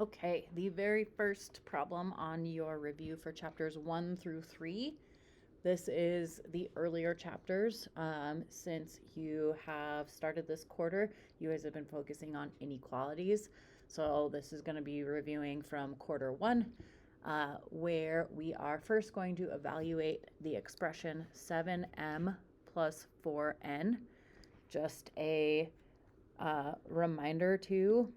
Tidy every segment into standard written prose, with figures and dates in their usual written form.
Okay, the very first problem on your review for chapters 1 through 3. This is the earlier chapters. Since you have started this quarter, you guys have been focusing on inequalities. So this is going to be reviewing from quarter 1, where we are first going to evaluate the expression 7m plus 4n. Just a reminder too,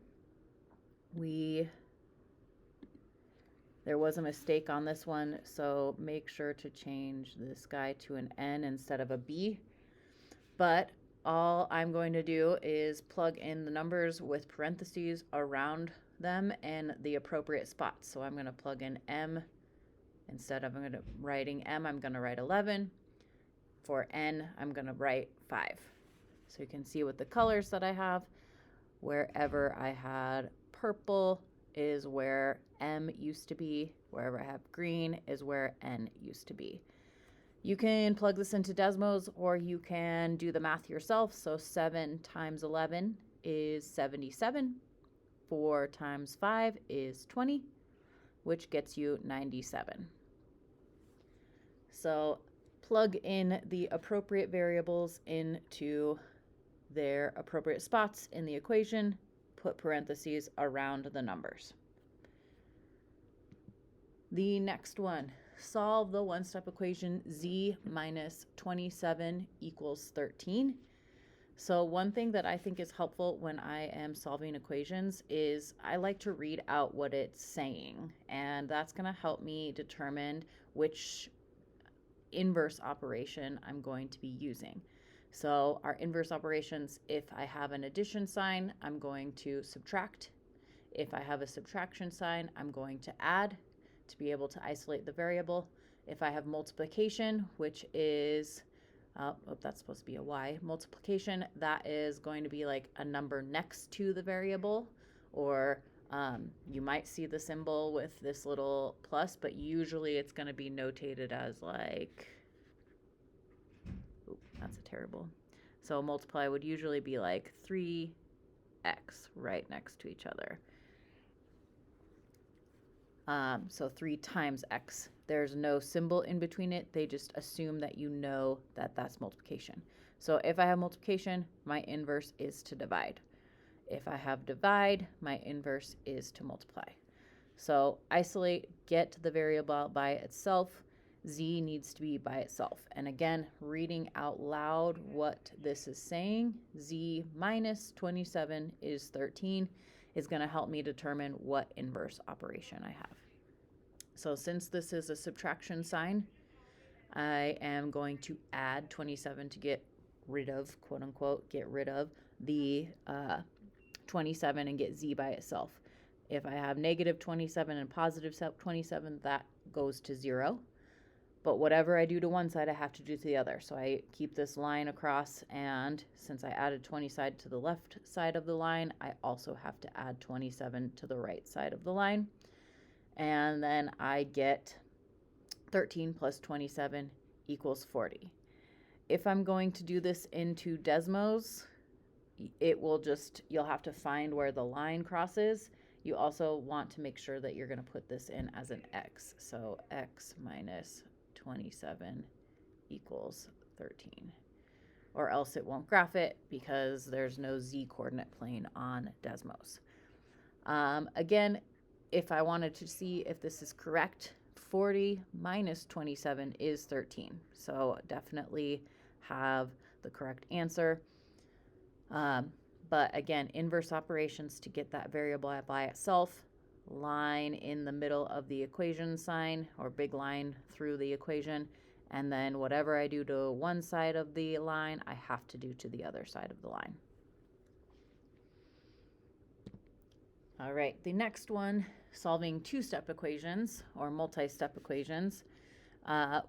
there was a mistake on this one, so make sure to change this guy to an N instead of a B. But all I'm going to do is plug in the numbers with parentheses around them in the appropriate spots. So I'm going to plug in M. Instead of writing M, I'm going to write 11. For N, I'm going to write 5. So you can see with the colors that I have, wherever I had purple is where M used to be. Wherever I have green is where N used to be. You can plug this into Desmos, or you can do the math yourself. So 7 times 11 is 77. 4 times 5 is 20, which gets you 97. So plug in the appropriate variables into their appropriate spots in the equation, put parentheses around the numbers. The next one, solve the one-step equation z minus 27 equals 13. So one thing that I think is helpful when I am solving equations is I like to read out what it's saying, and that's going to help me determine which inverse operation I'm going to be using. So our inverse operations, if I have an addition sign, I'm going to subtract. If I have a subtraction sign, I'm going to add to be able to isolate the variable. If I have multiplication, which is, that's supposed to be a y, multiplication, that is going to be like a number next to the variable, or you might see the symbol with this little plus, but usually it's going to be notated as like, that's a terrible. So multiply would usually be like 3x right next to each other. So 3 times x. There's no symbol in between it. They just assume that you know that that's multiplication. So if I have multiplication, my inverse is to divide. If I have divide, my inverse is to multiply. So isolate, get the variable by itself. Z needs to be by itself. And again, reading out loud what this is saying, z minus 27 is 13, is going to help me determine what inverse operation I have. So since this is a subtraction sign, I am going to add 27 to get rid of, quote unquote, get rid of the 27 and get z by itself. If I have negative 27 and positive 27, that goes to 0. But whatever I do to one side, I have to do to the other. So I keep this line across, and since I added 27 to the left side of the line, I also have to add 27 to the right side of the line. And then I get 13 plus 27 equals 40. If I'm going to do this into Desmos, it will just, you'll have to find where the line crosses. You also want to make sure that you're going to put this in as an x. So x minus 27 equals 13. Or else it won't graph it because there's no z coordinate plane on Desmos. Again, if I wanted to see if this is correct, 40 minus 27 is 13. So definitely have the correct answer. But again, inverse operations to get that variable by itself, line in the middle of the equation sign, or big line through the equation, and then whatever I do to one side of the line, I have to do to the other side of the line. All right, the next one, solving two-step equations or multi-step equations.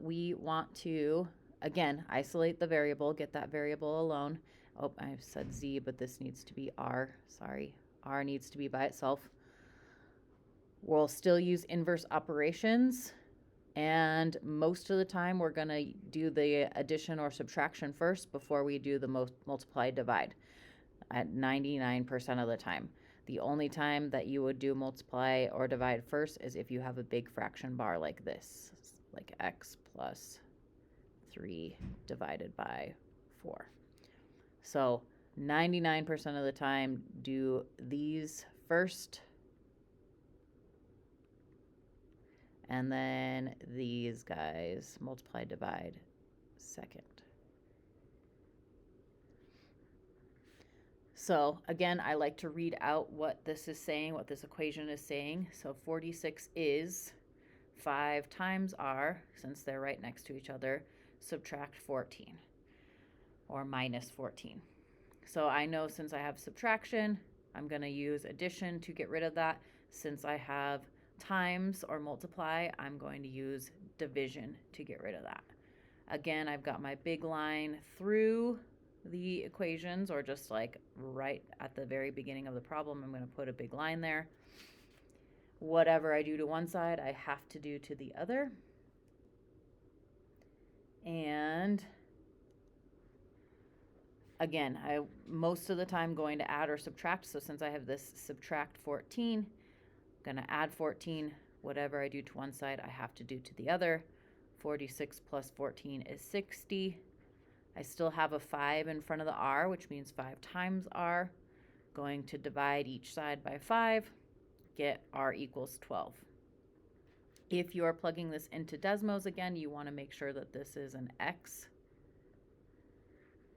We want to, again, isolate the variable, get that variable alone. Oh, I said z, but this needs to be r. Sorry, r needs to be by itself. We'll still use inverse operations, and most of the time we're going to do the addition or subtraction first before we do the multiply divide at 99% of the time. The only time that you would do multiply or divide first is if you have a big fraction bar like this, like x plus 3 divided by 4. So 99% of the time, do these first, and then these guys, multiply, divide, second. So again, I like to read out what this is saying, what this equation is saying. So 46 is 5 times r, since they're right next to each other, subtract 14, or minus 14. So I know since I have subtraction, I'm going to use addition to get rid of that. Since I have times or multiply, I'm going to use division to get rid of that. Again, I've got my big line through the equations, or just like right at the very beginning of the problem, I'm going to put a big line there. Whatever I do to one side, I have to do to the other. And again, I most of the time going to add or subtract. So since I have this subtract 14, I'm going to add 14. Whatever I do to one side, I have to do to the other. 46 plus 14 is 60. I still have a 5 in front of the r, which means 5 times r. Going to divide each side by 5, get r equals 12. If you are plugging this into Desmos again, you want to make sure that this is an x.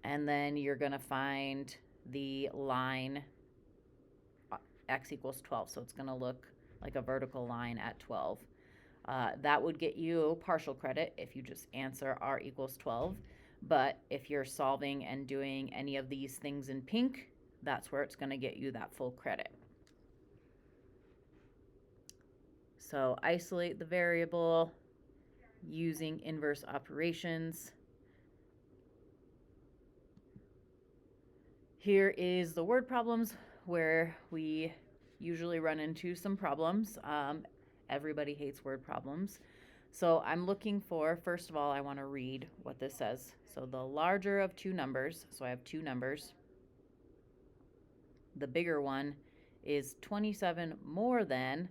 And then you're going to find the line x equals 12. So it's going to look like a vertical line at 12. That would get you partial credit if you just answer r equals 12. But if you're solving and doing any of these things in pink, that's where it's going to get you that full credit. So isolate the variable using inverse operations. Here is the word problems where we usually run into some problems. Everybody hates word problems. So I'm looking for, first of all, I want to read what this says. So the larger of two numbers, so I have two numbers. The bigger one is 27 more than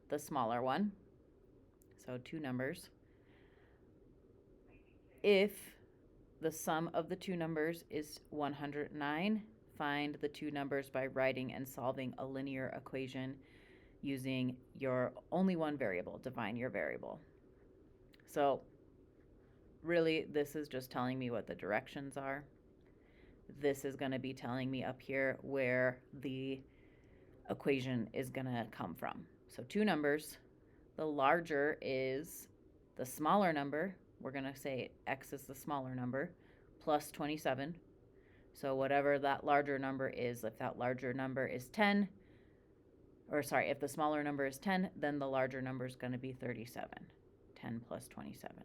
the smaller one. So two numbers. If the sum of the two numbers is 109, find the two numbers by writing and solving a linear equation using your only one variable. Define your variable. So really, this is just telling me what the directions are. This is going to be telling me up here where the equation is going to come from. So two numbers. The larger is the smaller number. We're going to say x is the smaller number, plus 27. So whatever that larger number is, if that larger number is 10, or sorry, if the smaller number is 10, then the larger number is going to be 37. 10 plus 27.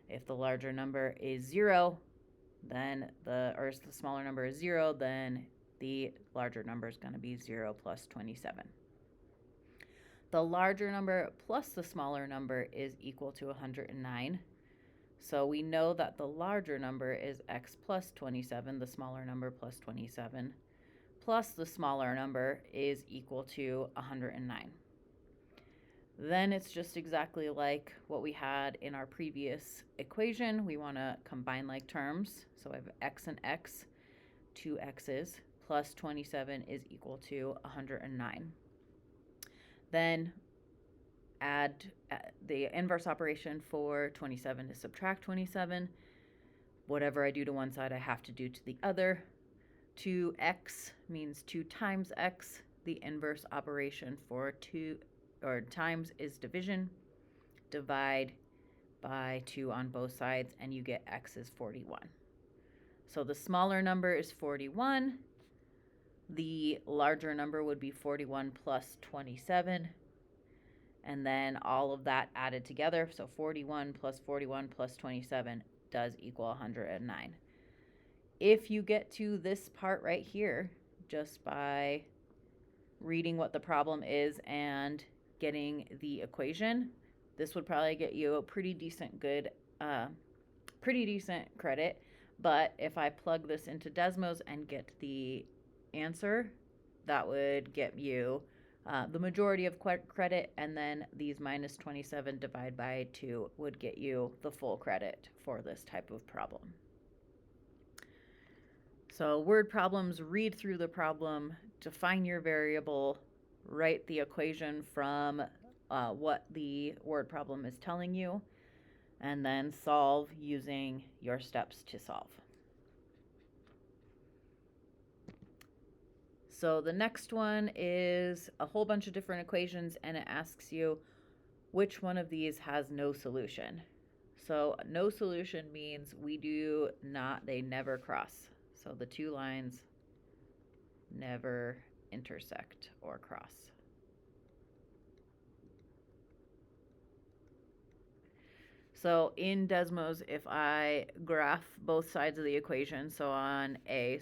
If the larger number is 0, then the smaller number is 0, then the larger number is going to be 0 plus 27. The larger number plus the smaller number is equal to 109. So we know that the larger number is x plus 27, the smaller number plus 27, plus the smaller number is equal to 109. Then it's just exactly like what we had in our previous equation. We want to combine like terms. So I have x and x, two x's, plus 27 is equal to 109. Then add the inverse operation for 27 is subtract 27. Whatever I do to one side, I have to do to the other. 2x means 2 times x. The inverse operation for 2 or times is division. Divide by 2 on both sides, and you get x is 41. So the smaller number is 41. The larger number would be 41 plus 27. And then all of that added together. So 41 plus 27 does equal 109. If you get to this part right here, just by reading what the problem is and getting the equation, this would probably get you a pretty decent credit. But if I plug this into Desmos and get the answer, that would get you the majority of credit, and then these minus 27 divided by 2 would get you the full credit for this type of problem. So word problems, read through the problem, define your variable, write the equation from what the word problem is telling you, and then solve using your steps to solve. So the next one is a whole bunch of different equations, and it asks you which one of these has no solution. So no solution means they never cross. So the two lines never intersect or cross. So in Desmos, if I graph both sides of the equation, so on A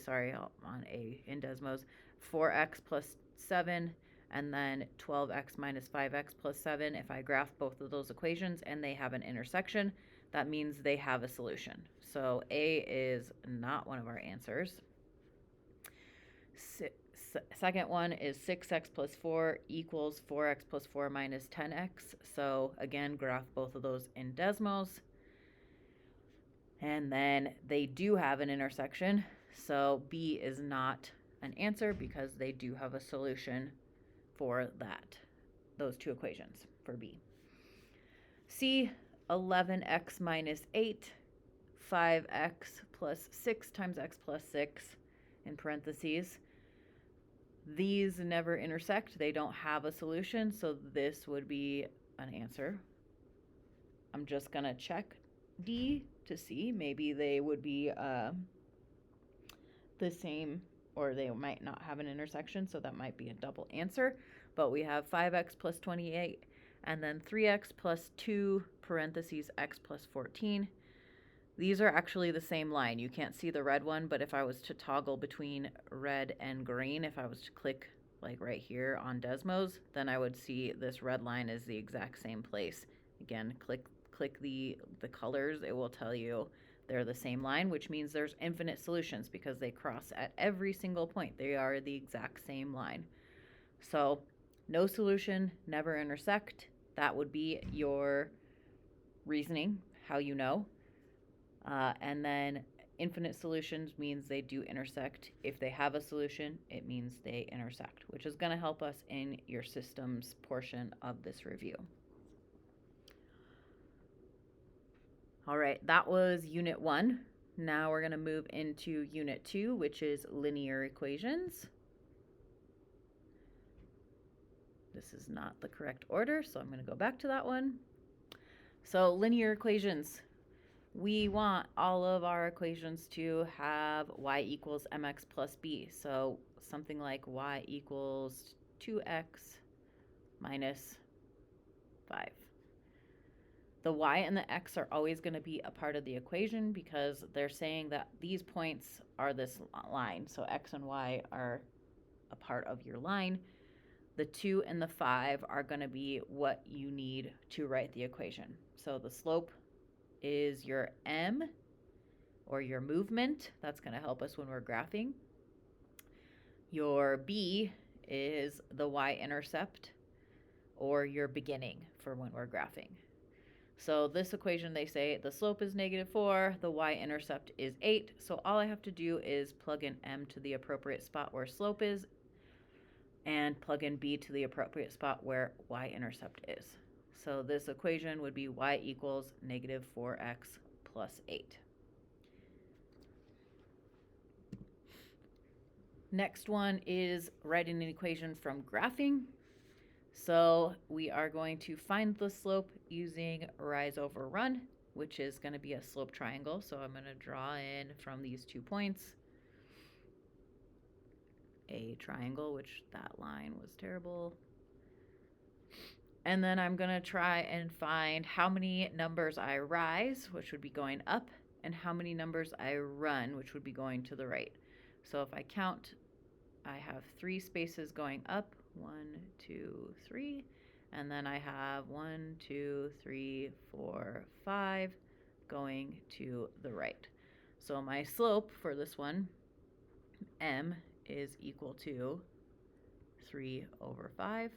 in Desmos, 4x plus 7, and then 12x minus 5x plus 7, if I graph both of those equations and they have an intersection, that means they have a solution. So A is not one of our answers. Second one is 6x plus 4 equals 4x plus 4 minus 10x. So again, graph both of those in Desmos. And then they do have an intersection. So B is not an answer because they do have a solution for those two equations for B. C, 11x minus 8, 5x plus 6 times x plus 6 in parentheses. These never intersect. They don't have a solution, so this would be an answer. I'm just going to check D to see. Maybe they would be the same, or they might not have an intersection, so that might be a double answer. But we have 5x plus 28, and then 3x plus 2, parentheses, x plus 14. These are actually the same line. You can't see the red one, but if I was to toggle between red and green, if I was to click like right here on Desmos, then I would see this red line is the exact same place. Again, click the colors. It will tell you they're the same line, which means there's infinite solutions because they cross at every single point. They are the exact same line. So no solution, never intersect. That would be your reasoning, how you know. And then infinite solutions means they do intersect. If they have a solution, it means they intersect, which is going to help us in your systems portion of this review. All right, that was Unit 1. Now we're going to move into Unit 2, which is linear equations. This is not the correct order, so I'm going to go back to that one. So linear equations. We want all of our equations to have y equals mx plus b. So something like y equals 2x minus 5. The y and the x are always going to be a part of the equation because they're saying that these points are this line. So x and y are a part of your line. The 2 and the 5 are going to be what you need to write the equation. So the slope is your m, or your movement. That's going to help us when we're graphing. Your b is the y-intercept, or your beginning for when we're graphing. So this equation, they say the slope is -4, the y-intercept is 8. So all I have to do is plug in m to the appropriate spot where slope is, and plug in b to the appropriate spot where y-intercept is. So this equation would be y equals -4x plus 8. Next one is writing an equation from graphing. So we are going to find the slope using rise over run, which is going to be a slope triangle. So I'm going to draw in from these 2 points a triangle, which that line was terrible. And then I'm going to try and find how many numbers I rise, which would be going up, and how many numbers I run, which would be going to the right. So if I count, I have 3 spaces going up, 1, 2, 3, and then I have 1, 2, 3, 4, 5 going to the right. So my slope for this one, m, is equal to 3 over 5.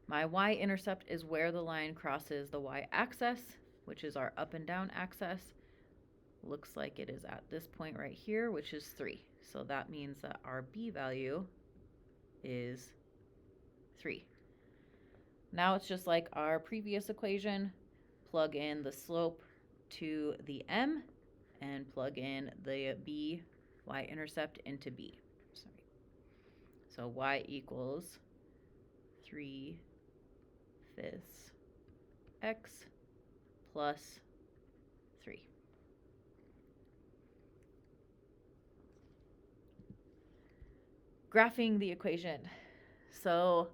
My y-intercept is where the line crosses the y-axis, which is our up and down axis. Looks like it is at this point right here, which is 3. So that means that our b value is 3. Now it's just like our previous equation. Plug in the slope to the m and plug in the b y-intercept into b. Sorry. So y equals 3/5 x plus 3. Graphing the equation. So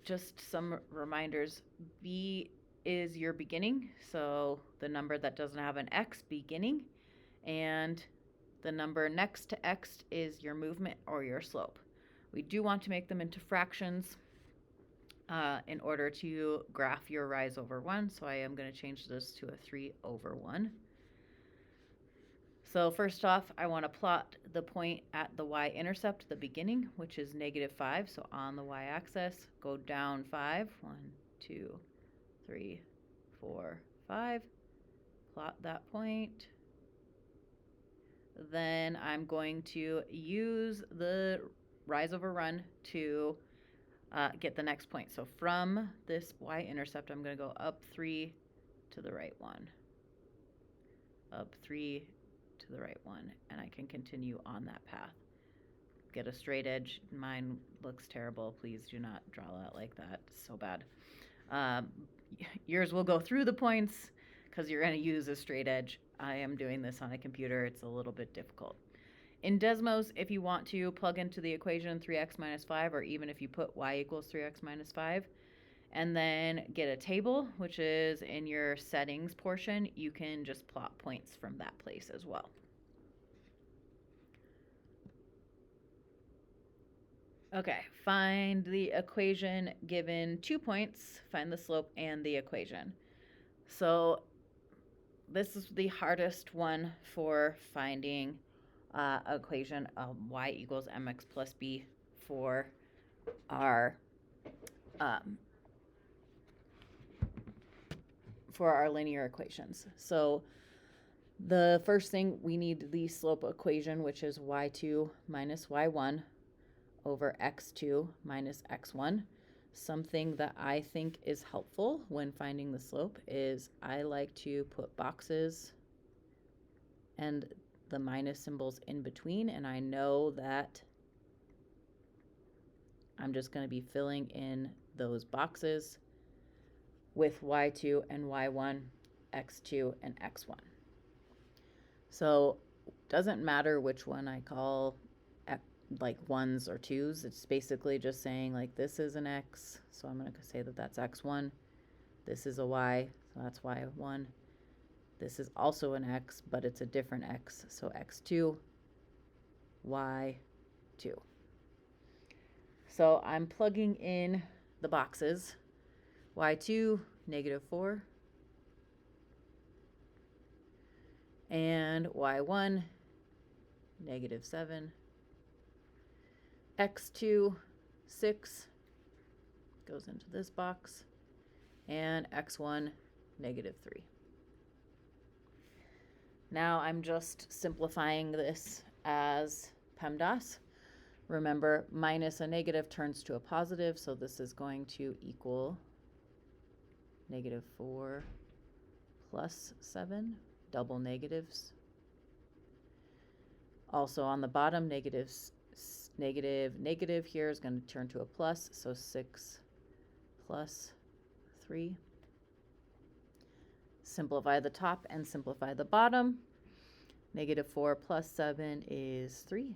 just some reminders. B is your beginning, so the number that doesn't have an x, beginning, and the number next to x is your movement or your slope. We do want to make them into fractions in order to graph your rise over 1, so I am going to change this to a 3 over 1. So first off, I want to plot the point at the y-intercept, the beginning, which is -5. So on the y-axis, go down 5. 1, 2, 3, 4, 5. Plot that point. Then I'm going to use the rise over run to get the next point. So from this y-intercept, I'm going to go up 3 to the right 1. Up 3 to the right 1, and I can continue on that path. Get a straight edge. Mine looks terrible. Please do not draw that like that. It's so bad. Yours will go through the points because you're going to use a straight edge. I am doing this on a computer. It's a little bit difficult. In Desmos, if you want to plug into the equation 3x minus 5, or even if you put y equals 3x minus 5, and then get a table, which is in your settings portion, you can just plot points from that place as well. Okay, find the equation given 2 points, find the slope and the equation. So this is the hardest one for finding equation of y equals mx plus b for our linear equations. So the first thing, we need the slope equation, which is y2 minus y1 over x2 minus x1. Something that I think is helpful when finding the slope is I like to put boxes and the minus symbols in between, and I know that I'm just going to be filling in those boxes with y2 and y1, x2 and x1. So doesn't matter which one I call like 1s or 2s. It's basically just saying like this is an x, so I'm going to say that that's x1. This is a y, so that's y1. This is also an x, but it's a different x, so x2, y2. So I'm plugging in the boxes. y2, -4, and y1, -7. x2, 6, goes into this box, and x1, -3. Now I'm just simplifying this as PEMDAS. Remember, minus a negative turns to a positive, so this is going to equal -4 plus 7, double negatives. Also on the bottom, negative here is going to turn to a plus, so 6 plus 3. Simplify the top and simplify the bottom. -4 plus 7 is 3.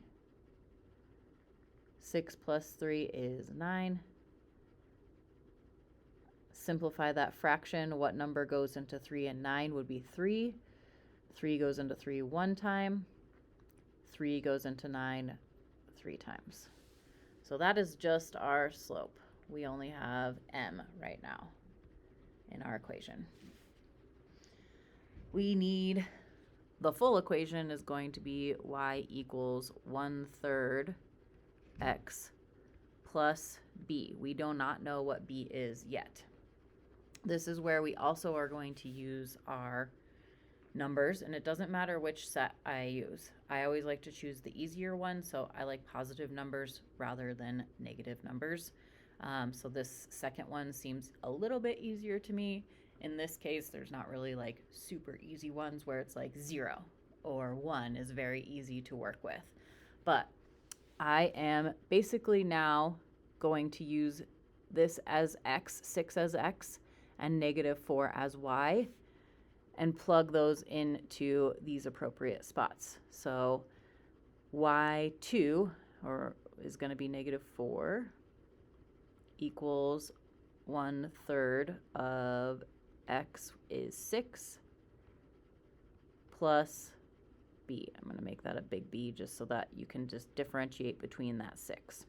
6 plus 3 is 9. Simplify that fraction. What number goes into 3 and 9 would be 3. 3 goes into 3 one time. 3 goes into 9 3 times. So that is just our slope. We only have m right now in our equation. We need the full equation is going to be y equals 1/3 x plus b. We do not know what b is yet. This is where we also are going to use our numbers, and it doesn't matter which set I use. I always like to choose the easier one, so I like positive numbers rather than negative numbers. So this second one seems a little bit easier to me. In this case, there's not really like super easy ones where it's like 0 or 1 is very easy to work with. But I am basically now going to use this as x, 6 as x, and -4 as y, and plug those into these appropriate spots. So y2 is going to be -4 equals 1/3 of x is 6 plus b. I'm going to make that a big B just so that you can just differentiate between that 6.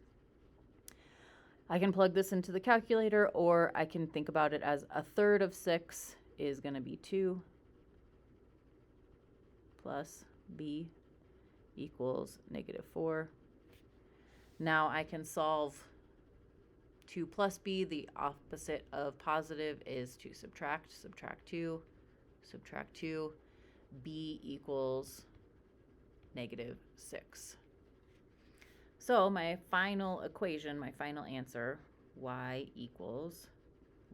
I can plug this into the calculator, or I can think about it as 1/3 of 6 is going to be 2 plus b equals -4. Now I can solve 2 plus b. The opposite of positive is to subtract. Subtract 2, subtract 2. b equals -6. So my final equation, my final answer, y equals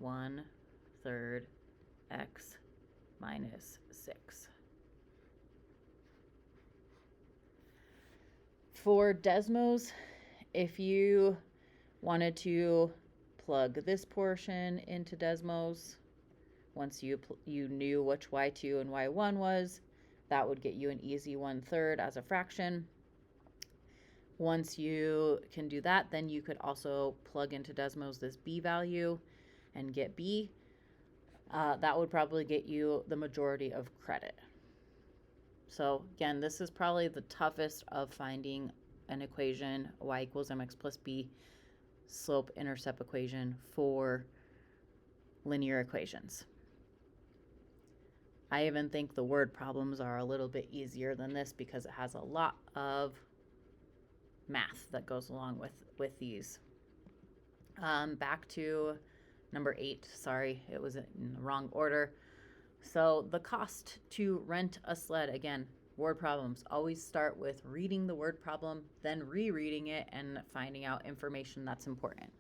1/3 x minus 6. For Desmos, if you wanted to plug this portion into Desmos, once you knew which y2 and y1 was, that would get you an easy 1/3 as a fraction. Once you can do that, then you could also plug into Desmos this b value and get b. That would probably get you the majority of credit. So again, this is probably the toughest of finding an equation, y equals mx plus b, slope-intercept equation for linear equations. I even think the word problems are a little bit easier than this because it has a lot of math that goes along with these. Back to number 8. Sorry, it was in the wrong order. So the cost to rent a sled, again, word problems. Always start with reading the word problem, then rereading it and finding out information that's important.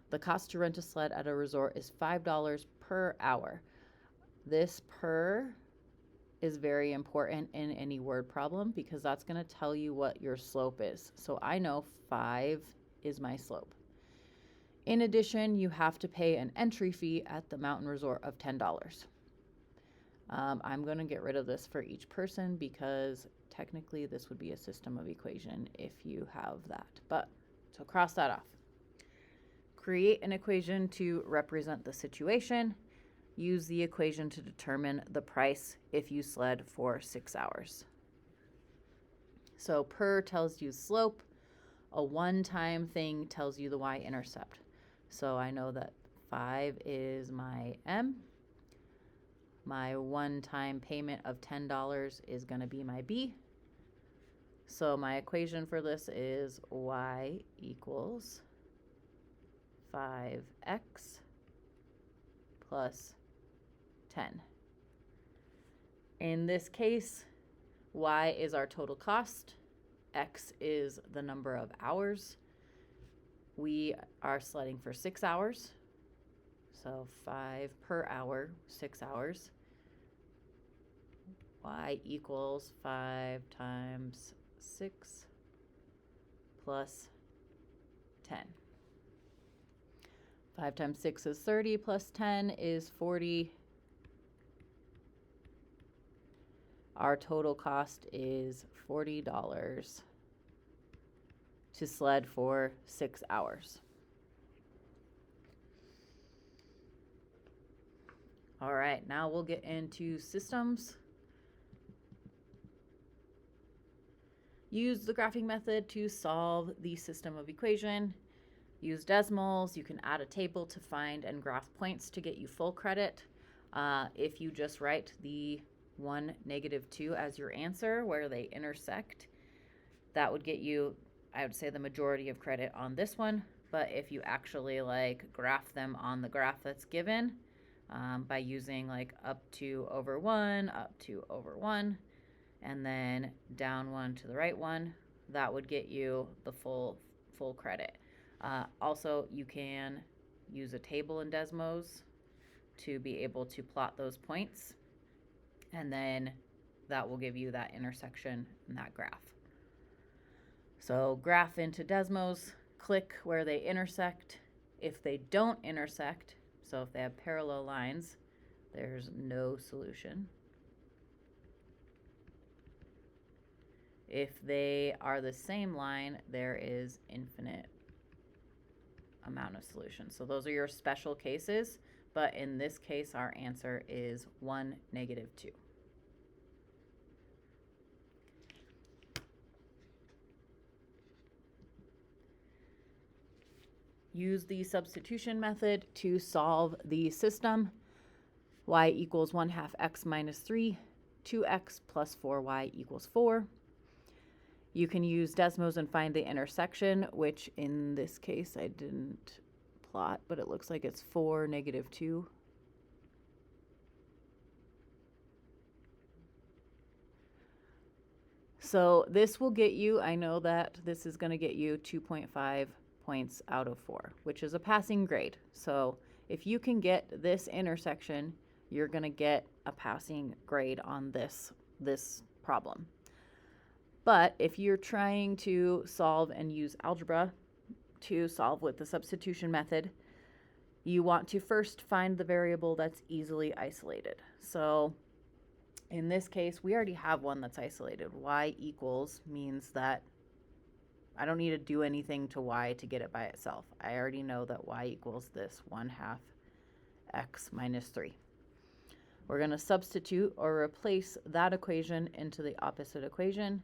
The cost to rent a sled at a resort is $5 per hour. This per is very important in any word problem because that's going to tell you what your slope is. So I know 5 is my slope. In addition, you have to pay an entry fee at the mountain resort of $10. I'm going to get rid of this for each person because technically this would be a system of equation if you have that. But so cross that off. Create an equation to represent the situation. Use the equation to determine the price if you sled for 6 hours. So per tells you slope. A one-time thing tells you the y-intercept. So I know that 5 is my m. My one-time payment of $10 is going to be my b. So my equation for this is y equals 5x plus 10. In this case, y is our total cost. X is the number of hours. We are sledding for 6 hours. So 5 per hour, 6 hours. Y equals 5 times 6 plus 10. 5 times 6 is 30 plus 10 is 40. Our total cost is $40 to sled for 6 hours. All right, now we'll get into systems. Use the graphing method to solve the system of equation. Use decimals. You can add a table to find and graph points to get you full credit. If you just write the 1, -2 as your answer where they intersect, that would get you, I would say, the majority of credit on this one. But if you actually like graph them on the graph that's given, by using like up 2 over 1, up 2 over 1, and then down 1 to the right 1, that would get you the full credit. Also, you can use a table in Desmos to be able to plot those points, and then that will give you that intersection in that graph. So graph into Desmos, click where they intersect. If they don't intersect, so if they have parallel lines, there's no solution. If they are the same line, there is infinite amount of solutions. So those are your special cases, but in this case, our answer is 1, -2. Use the substitution method to solve the system. Y equals 1/2 x minus 3, 2x plus 4y equals 4. You can use Desmos and find the intersection, which in this case I didn't plot, but it looks like it's 4, -2. So this will get you, I know that this is going to get you 2.5 points out of 4, which is a passing grade. So if you can get this intersection, you're going to get a passing grade on this problem. But if you're trying to solve and use algebra to solve with the substitution method, you want to first find the variable that's easily isolated. So in this case, we already have one that's isolated. Y equals means that I don't need to do anything to y to get it by itself. I already know that y equals this 1/2 x minus 3. We're going to substitute or replace that equation into the opposite equation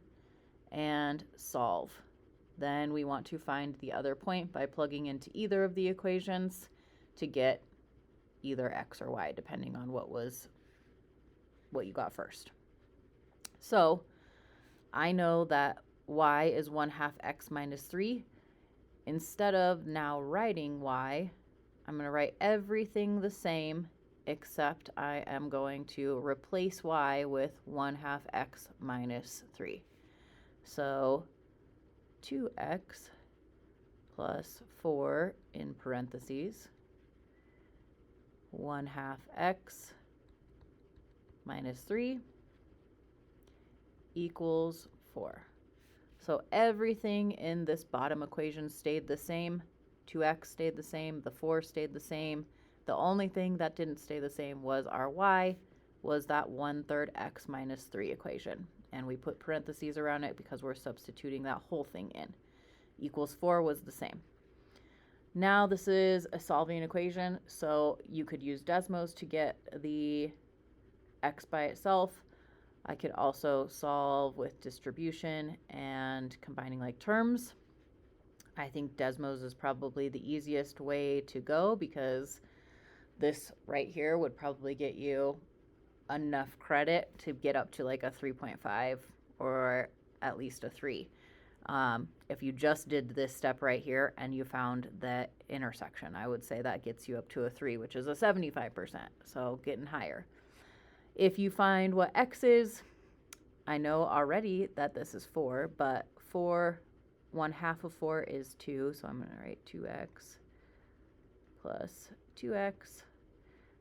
and solve. Then we want to find the other point by plugging into either of the equations to get either x or y, depending on what you got first. So I know that y is 1/2 x minus 3. Instead of now writing y, I'm going to write everything the same, except I am going to replace y with 1/2 x minus 3. So 2x plus 4 in parentheses, 1/2 x minus 3 equals 4. So everything in this bottom equation stayed the same. 2x stayed the same, the 4 stayed the same. The only thing that didn't stay the same was our y, was that 1/3 x minus 3 equation. And we put parentheses around it because we're substituting that whole thing in. Equals 4 was the same. Now this is a solving equation, so you could use Desmos to get the x by itself. I could also solve with distribution and combining like terms. I think Desmos is probably the easiest way to go because this right here would probably get you enough credit to get up to like a 3.5 or at least a 3. If you just did this step right here and you found the intersection, I would say that gets you up to a 3, which is a 75%, so getting higher. If you find what x is, I know already that this is 4, but 1/2 of 4 is 2, so I'm going to write 2x plus 2x.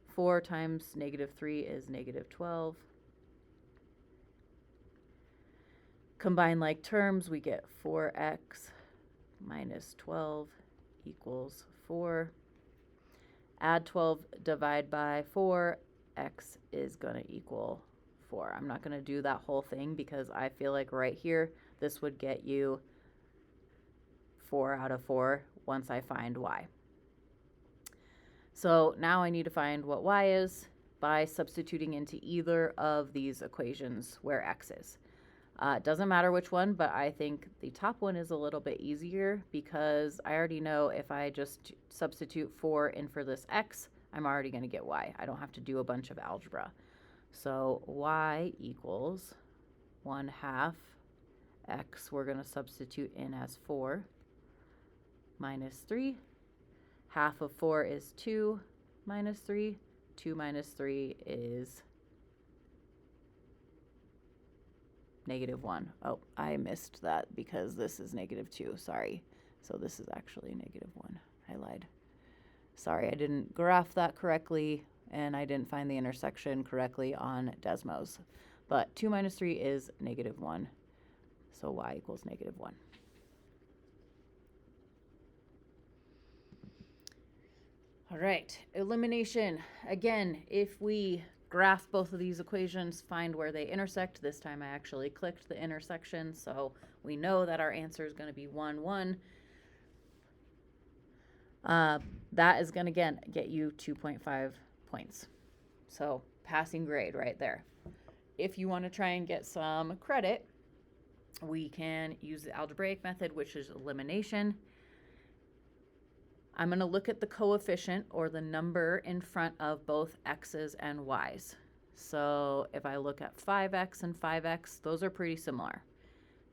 4 times -3 is -12. Combine like terms, we get 4x minus 12 equals 4. Add 12, divide by 4, x is going to equal 4. I'm not going to do that whole thing because I feel like right here, this would get you 4 out of 4 once I find y. So now I need to find what y is by substituting into either of these equations where x is. It doesn't matter which one, but I think the top one is a little bit easier because I already know if I just substitute 4 in for this x, I'm already going to get y. I don't have to do a bunch of algebra. So y equals 1/2 x, we're going to substitute in as 4, minus 3. Half of 4 is 2 minus 3. 2 minus 3 is -1. Oh, I missed that because this is -2. Sorry. So this is actually -1. I lied. Sorry, I didn't graph that correctly, and I didn't find the intersection correctly on Desmos. But 2 minus 3 is -1. So y equals -1. All right, elimination. Again, if we graph both of these equations, find where they intersect. This time I actually clicked the intersection, so we know that our answer is going to be 1, 1. That is going to, again, get you 2.5 points. So passing grade right there. If you want to try and get some credit, we can use the algebraic method, which is elimination. I'm going to look at the coefficient, or the number in front of both x's and y's. So if I look at 5x and 5x, those are pretty similar.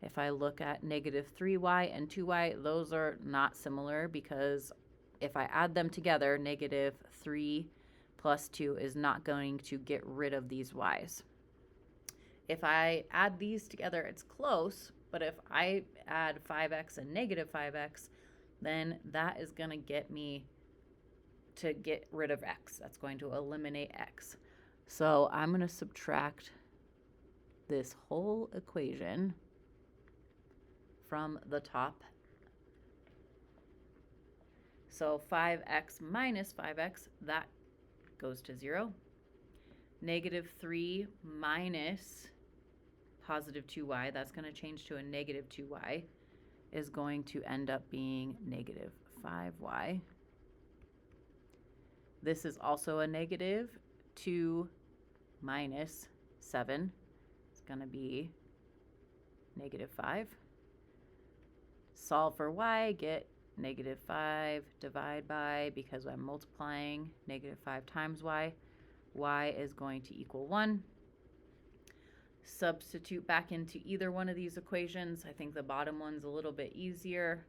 If I look at -3y and 2y, those are not similar, because if I add them together, -3 plus 2 is not going to get rid of these y's. If I add these together, it's close, but if I add 5x and -5x, then that is going to get me to get rid of x. That's going to eliminate x. So I'm going to subtract this whole equation from the top. So 5x minus 5x, that goes to 0. -3 minus +2y, that's going to change to a -2y, is going to end up being -5y. This is also a -2 minus 7. It's going to be -5. Solve for y, get -5, divide by, because I'm multiplying, -5 times y. Y is going to equal 1. Substitute back into either one of these equations. I think the bottom one's a little bit easier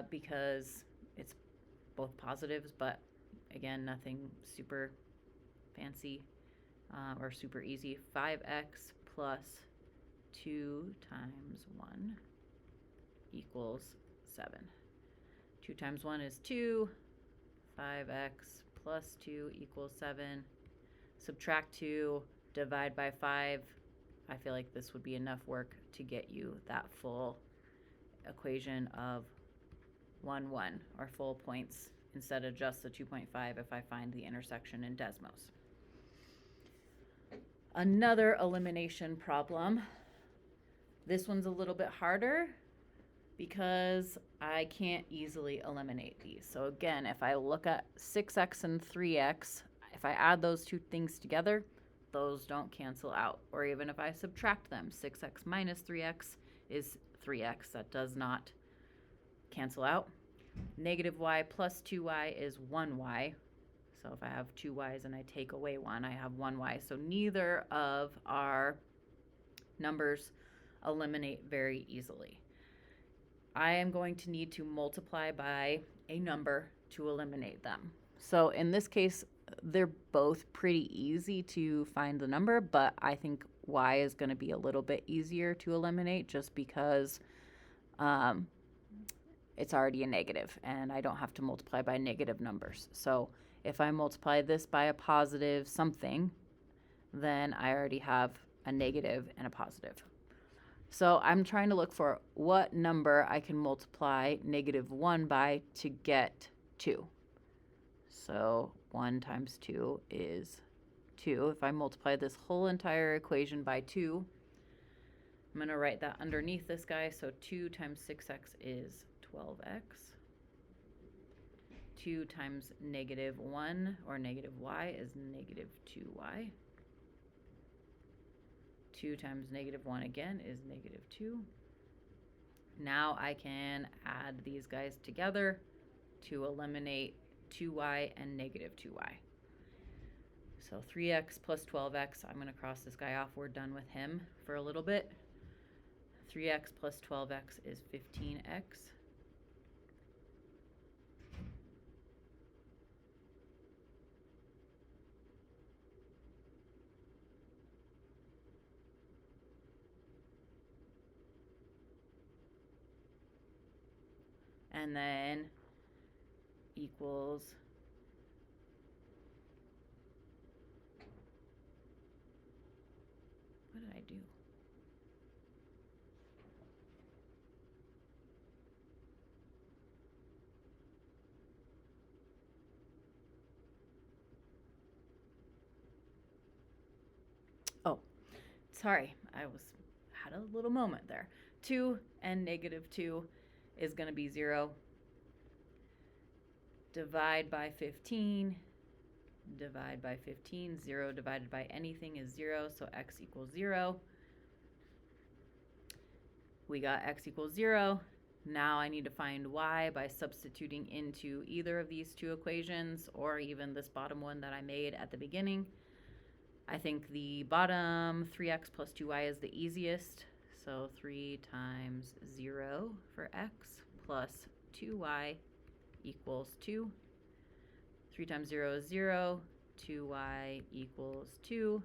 because it's both positives, but again, nothing super fancy or super easy. 5x plus 2 times 1 equals 7. 2 times 1 is 2. 5x plus 2 equals 7. Subtract 2, divide by 5. I feel like this would be enough work to get you that full equation of 1, 1, or full points, instead of just the 2.5 if I find the intersection in Desmos. Another elimination problem. This one's a little bit harder because I can't easily eliminate these. So again, if I look at 6x and 3x, if I add those two things together, those don't cancel out. Or even if I subtract them, 6x minus 3x is 3x. That does not cancel out. -y plus 2y is 1y. So if I have 2 y's and I take away 1, I have 1y. So neither of our numbers eliminate very easily. I am going to need to multiply by a number to eliminate them. So in this case, they're both pretty easy to find the number, but I think y is going to be a little bit easier to eliminate just because it's already a negative and I don't have to multiply by negative numbers. So if I multiply this by a positive something, then I already have a negative and a positive. So I'm trying to look for what number I can multiply -1 by to get 2. So 1 times 2 is 2. If I multiply this whole entire equation by 2, I'm going to write that underneath this guy. So 2 times 6x is 12x. 2 times -1, or -y, is -2y. 2 times -1 again is -2. Now I can add these guys together to eliminate 2y and -2y. So 3x plus 12x, I'm going to cross this guy off. We're done with him for a little bit. 3x plus 12x is 15x. And then equals what did I do? Oh, sorry, I had a little moment there. 2 and negative 2 is going to be 0. Divide by 15. Divide by 15. 0 divided by anything is 0, so x equals 0. We got x equals 0. Now I need to find y by substituting into either of these two equations or even this bottom one that I made at the beginning. I think the bottom 3x plus 2y is the easiest. So 3 times 0 for x plus 2y equals 2. 3 times 0 is 0. 2y equals 2.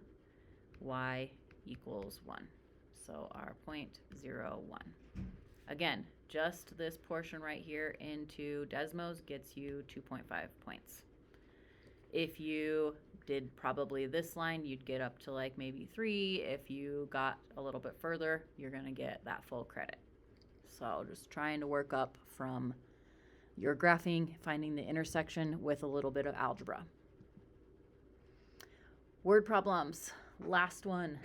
Y equals 1. So our point 0, 1. Again, just this portion right here into Desmos gets you 2.5 points. If you did probably this line, you'd get up to like maybe 3. If you got a little bit further, you're going to get that full credit. So just trying to work up from your graphing, finding the intersection with a little bit of algebra. Word problems. Last one.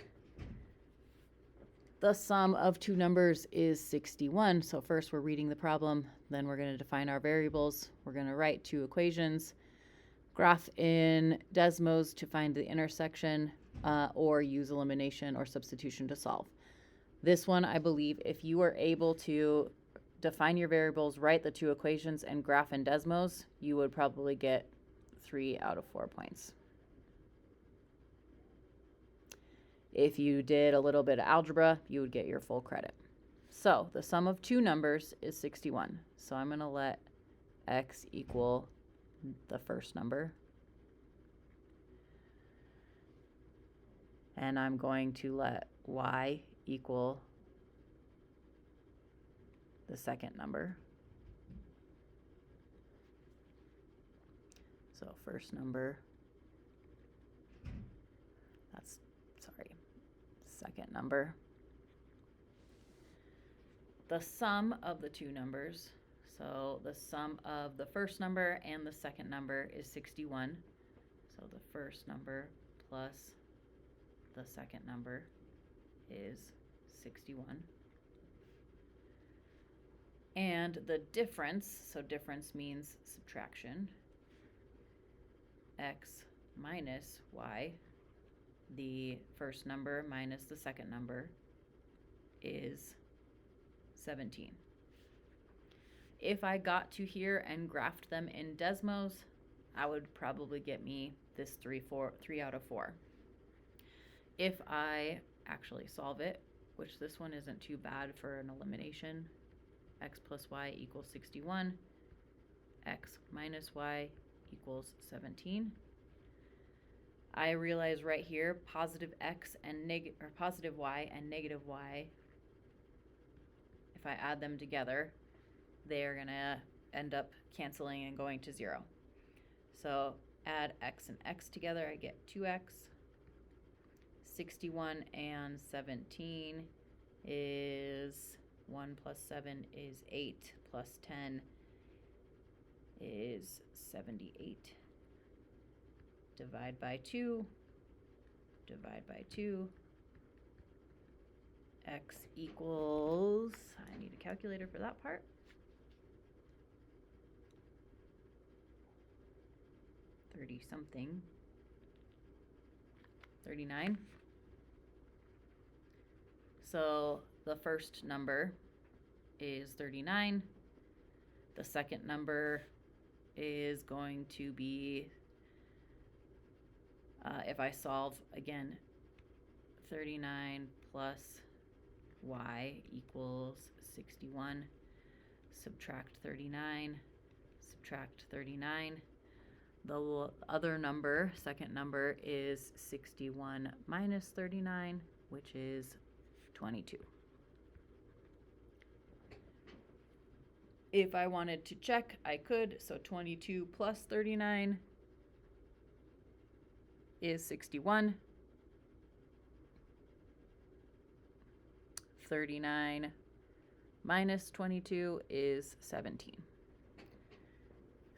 The sum of two numbers is 61. So first we're reading the problem, then we're going to define our variables. We're going to write two equations, graph in Desmos to find the intersection, or use elimination or substitution to solve. This one, I believe, if you are able to define your variables, write the two equations, and graph in Desmos, you would probably get 3 out of 4 points. If you did a little bit of algebra, you would get your full credit. So the sum of two numbers is 61. So I'm going to let x equal the first number. And I'm going to let y equal the second number. So first number, second number. The sum of the two numbers, so the sum of the first number and the second number is 61. So the first number plus the second number is 61. And the difference, so difference means subtraction, x minus y, the first number minus the second number, is 17. If I got to here and graphed them in Desmos, I would probably get me this 3 out of 4. If I actually solve it, which this one isn't too bad for an elimination, x plus y equals 61, x minus y equals 17. I realize right here, positive x and positive y and negative y, if I add them together, they are going to end up canceling and going to 0. So add x and x together, I get 2x. 61 and 17 is 1 plus 7 is 8 plus 10 is 78. Divide by 2, divide by 2, x equals, I need a calculator for that part, 30 something, 39. So the first number is 39. The second number is going to be If I solve, again, 39 plus y equals 61, subtract 39, subtract 39. The other number, second number, is 61 minus 39, which is 22. If I wanted to check, I could. So 22 plus 39 is 61. 39 minus 22 is 17.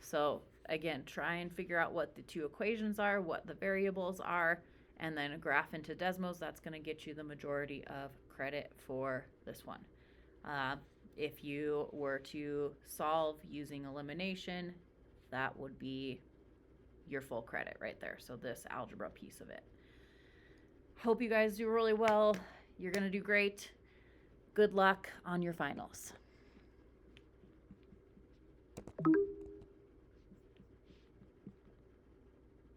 So again, try and figure out what the two equations are, what the variables are, and then graph into Desmos. That's going to get you the majority of credit for this one. If you were to solve using elimination, that would be your full credit right there. So this algebra piece of it. Hope you guys do really well. You're going to do great. Good luck on your finals.